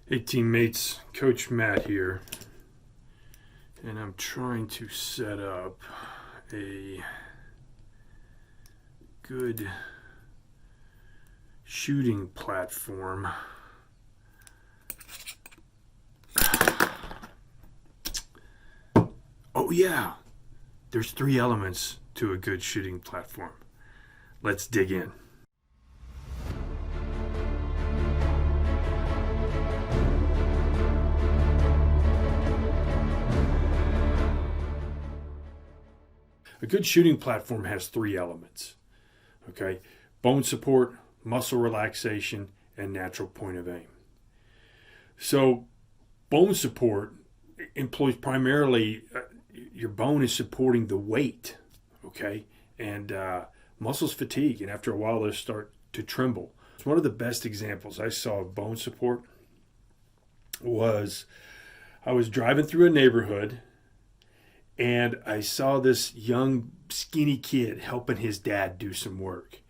Hey teammates, Coach Matt here, and I'm trying to set up a good shooting platform. Oh yeah, there's 3 elements to a good shooting platform. Let's dig in. A good shooting platform has 3 elements. Okay, bone support, muscle relaxation, and natural point of aim. So, bone support employs primarily your bone is supporting the weight, okay, and muscles fatigue, and after a while they start to tremble. It's one of the best examples I saw of bone support was I was driving through a neighborhood and I saw this young skinny kid helping his dad do some work.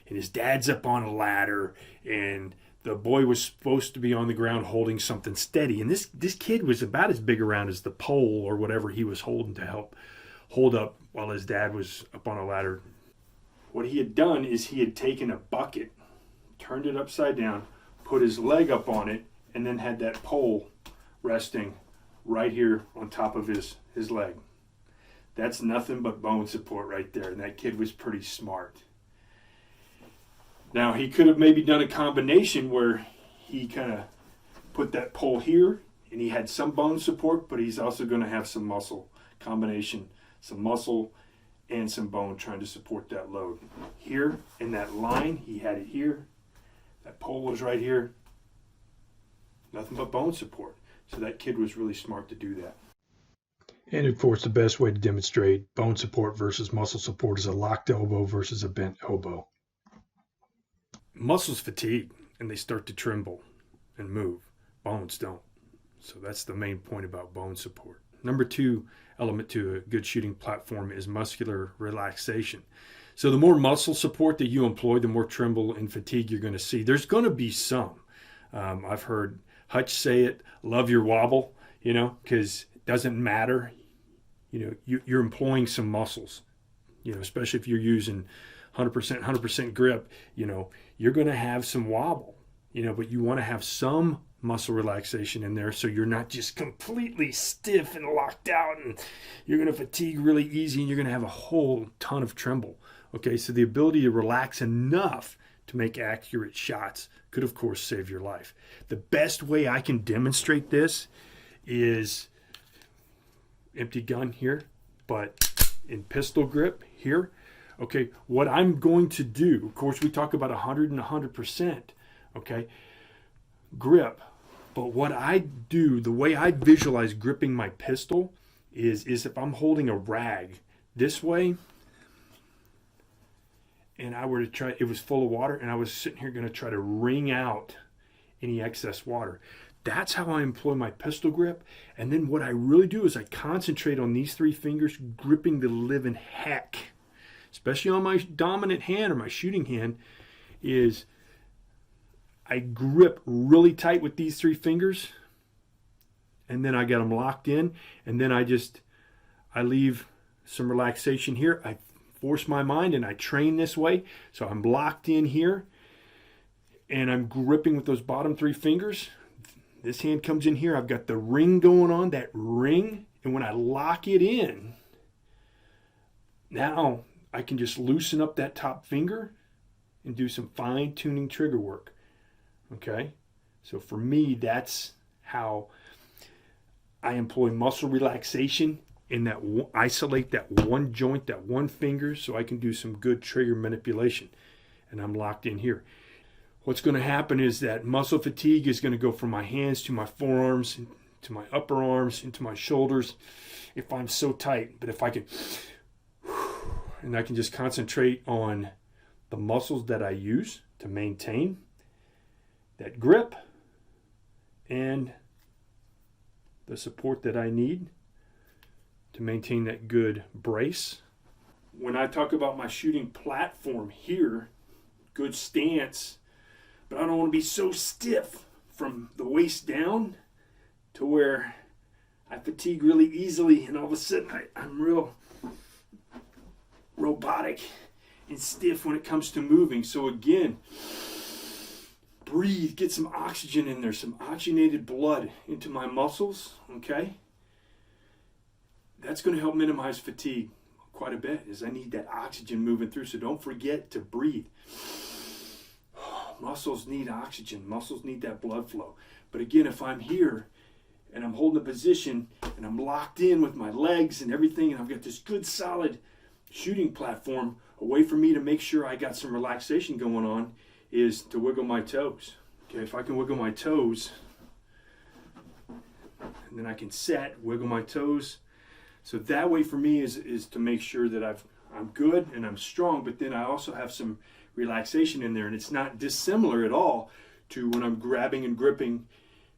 And his dad's up on a ladder, and the boy was supposed to be on the ground holding something steady. And this kid was about as big around as the pole or whatever he was holding to help hold up while his dad was up on a ladder. What he had done is he had taken a bucket, turned it upside down, put his leg up on it, and then had that pole resting right here on top of his leg. That's nothing but bone support right there, and that kid was pretty smart. Now, he could have maybe done a combination where he kind of put that pole here, and he had some bone support, but he's also going to have some muscle combination, some muscle and some bone trying to support that load. Here, in that line, he had it here. That pole was right here. Nothing but bone support. So that kid was really smart to do that. And of course, the best way to demonstrate bone support versus muscle support is a locked elbow versus a bent elbow. Muscles fatigue and they start to tremble and move. Bones don't. So that's the main point about bone support. Number 2 element to a good shooting platform is muscular relaxation. So the more muscle support that you employ, the more tremble and fatigue you're going to see. There's going to be some. I've heard Hutch say it, love your wobble, because it doesn't matter. You're employing some muscles, especially if you're using 100% grip, you're going to have some wobble, but you want to have some muscle relaxation in there so you're not just completely stiff and locked out and you're going to fatigue really easy and you're going to have a whole ton of tremble. Okay, so the ability to relax enough to make accurate shots could, of course, save your life. The best way I can demonstrate this is empty gun here, but in pistol grip here. Okay, what I'm going to do, of course, we talk about 100 and 100%, okay, grip. But what I do, the way I visualize gripping my pistol is if I'm holding a rag this way, and I were to try, it was full of water, and I was sitting here going to try to wring out any excess water. That's how I employ my pistol grip. And then what I really do is I concentrate on these 3 fingers, gripping the living heck, especially on my dominant hand or my shooting hand, is I grip really tight with these 3 fingers, and then I get them locked in, and then I leave some relaxation here. I force my mind and I train this way. So I'm locked in here, and I'm gripping with those bottom 3 fingers. This hand comes in here. I've got the ring going on, that ring. And when I lock it in, now I can just loosen up that top finger and do some fine tuning trigger work. Okay? So for me, that's how I employ muscle relaxation in that isolate that one joint, that one finger, so I can do some good trigger manipulation. And I'm locked in here. What's going to happen is that muscle fatigue is going to go from my hands to my forearms, to my upper arms, into my shoulders if I'm so tight. But if I can, and I can just concentrate on the muscles that I use to maintain that grip and the support that I need to maintain that good brace. When I talk about my shooting platform here, good stance, but I don't want to be so stiff from the waist down to where I fatigue really easily, and all of a sudden I'm real robotic and stiff when it comes to moving. So again, breathe, get some oxygen in there, some oxygenated blood into my muscles, okay? That's going to help minimize fatigue quite a bit, as I need that oxygen moving through. So don't forget to breathe. Muscles need oxygen. Muscles need that blood flow. But again, if I'm here and I'm holding a position and I'm locked in with my legs and everything, and I've got this good solid shooting platform, a way for me to make sure I got some relaxation going on is to wiggle my toes. Okay, if I can wiggle my toes, and then I can set, wiggle my toes. So that way for me is to make sure that I'm good and I'm strong, but then I also have some relaxation in there, and it's not dissimilar at all to when I'm grabbing and gripping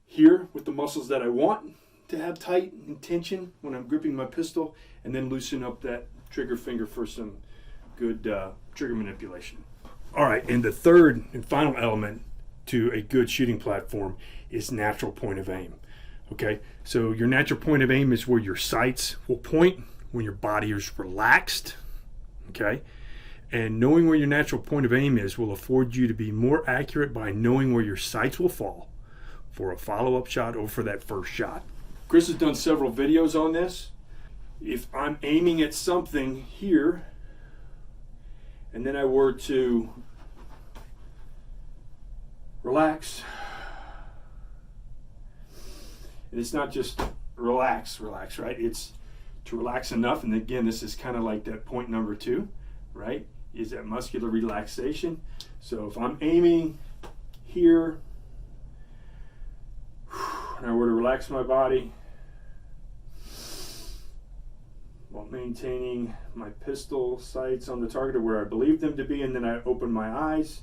here with the muscles that I want to have tight and tension when I'm gripping my pistol, and then loosen up that trigger finger for some good trigger manipulation. All right, and the third and final element to a good shooting platform is natural point of aim. Okay, so your natural point of aim is where your sights will point when your body is relaxed. Okay, and knowing where your natural point of aim is will afford you to be more accurate by knowing where your sights will fall for a follow-up shot or for that first shot. Chris has done several videos on this. If I'm aiming at something here, and then I were to relax, and it's not just relax, right? It's to relax enough, and again, this is kind of like that point number 2, right? Is that muscular relaxation. So if I'm aiming here, and I were to relax my body while maintaining my pistol sights on the target or where I believe them to be, and then I open my eyes.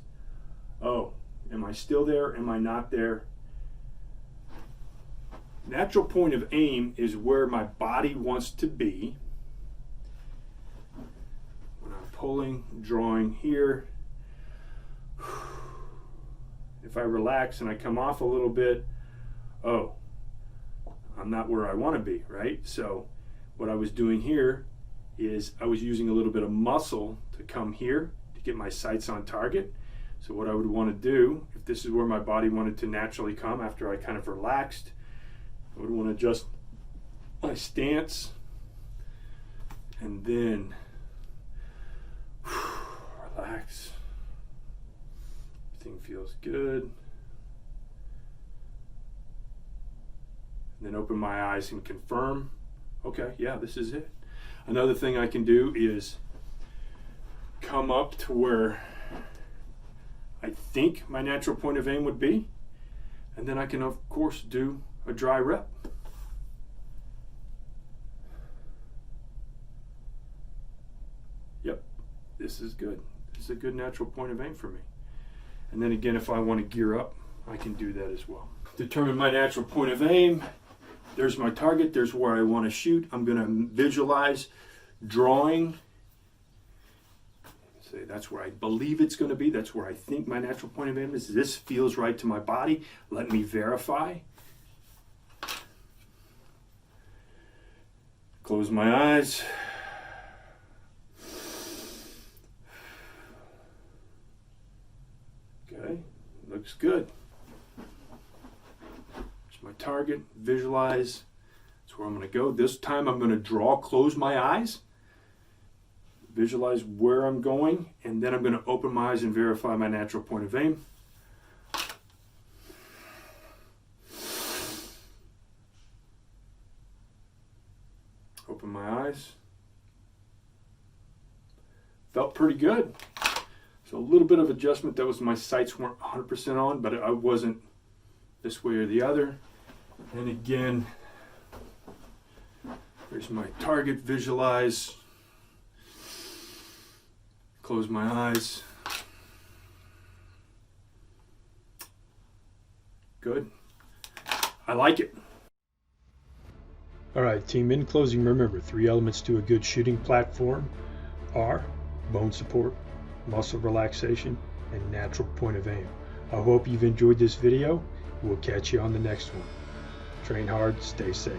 Oh, am I still there? Am I not there? Natural point of aim is where my body wants to be when I'm pulling, drawing here. If I relax and I come off a little bit, oh, I'm not where I want to be, right? So what I was doing here is I was using a little bit of muscle to come here to get my sights on target. So what I would want to do, if this is where my body wanted to naturally come after I kind of relaxed, I would want to adjust my stance and then relax. Everything feels good. And then open my eyes and confirm, okay, yeah, this is it. Another thing I can do is come up to where I think my natural point of aim would be, and then I can of course do a dry rep. Yep, this is good. This is a good natural point of aim for me. And then again, if I want to gear up, I can do that as well. Determine my natural point of aim. There's my target. There's where I want to shoot. I'm going to visualize drawing. Say that's where I believe it's going to be. That's where I think my natural point of aim is. This feels right to my body. Let me verify. Close my eyes. Okay, looks good. There's my target, visualize. That's where I'm going to go. This time I'm going to draw, close my eyes, visualize where I'm going, and then I'm going to open my eyes and verify my natural point of aim. Open my eyes. Felt pretty good. So a little bit of adjustment. That was my sights weren't 100% on, but I wasn't this way or the other. And again, there's my target, visualize, close my eyes. Good. I like it. All right, team, in closing, remember 3 elements to a good shooting platform are bone support, muscle relaxation, and natural point of aim. I hope you've enjoyed this video. We'll catch you on the next one. Train hard, stay safe.